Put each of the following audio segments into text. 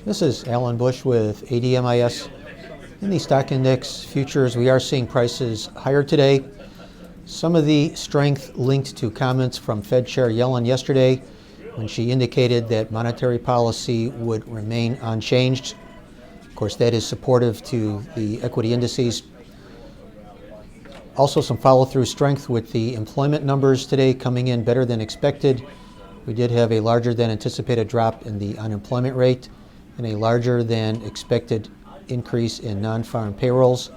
This is Alan Bush with ADMIS. In the stock index futures, we are seeing prices higher today. Some of the strength linked to comments from Fed Chair Yellen yesterday when she indicated that monetary policy would remain unchanged. Of course, that is supportive to the equity indices. Also some follow-through strength with the employment numbers today coming in better than expected. We did have a larger than anticipated drop in the unemployment rate and a larger than expected increase in non-farm payrolls.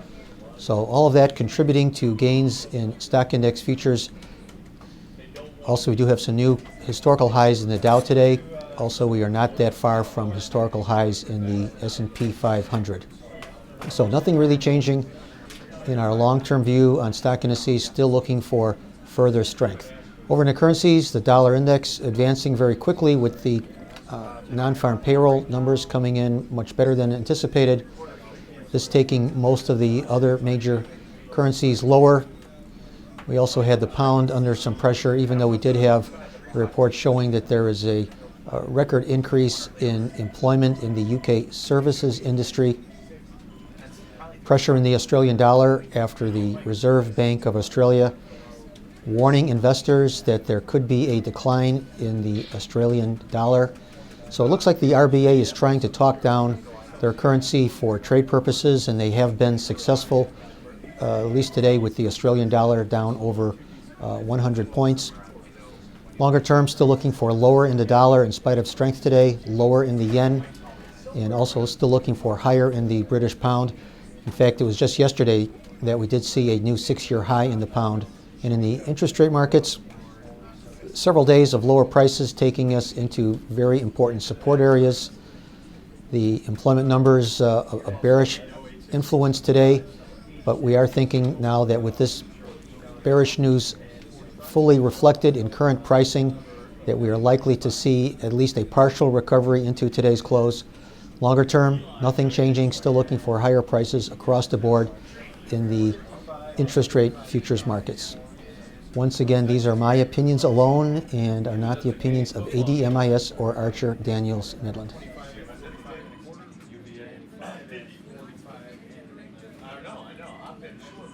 So all of that contributing to gains in stock index futures. Also, we do have some new historical highs in the Dow today. Also, we are not that far from historical highs in the S&P 500. So nothing really changing in our long-term view on stock indices, still looking for further strength. Over in the currencies, the dollar index advancing very quickly with the non-farm payroll numbers coming in much better than anticipated. This taking most of the other major currencies lower. We also had the pound under some pressure, even though we did have a report showing that there is a record increase in employment in the UK services industry. Pressure in the Australian dollar after the Reserve Bank of Australia warning investors that there could be a decline in the Australian dollar. So it looks like the RBA is trying to talk down their currency for trade purposes, and they have been successful, at least today, with the Australian dollar down over 100 points. Longer term, still looking for lower in the dollar in spite of strength today, lower in the yen, and also still looking for higher in the British pound. In fact, it was just yesterday that we did see a new 6-year high in the pound. And in the interest rate markets, several days of lower prices taking us into very important support areas. The employment numbers, a bearish influence today, but we are thinking now that with this bearish news fully reflected in current pricing, that we are likely to see at least a partial recovery into today's close. Longer term, nothing changing, still looking for higher prices across the board in the interest rate futures markets. Once again, these are my opinions alone and are not the opinions of ADMIS or Archer Daniels Midland. I know. I've been sure.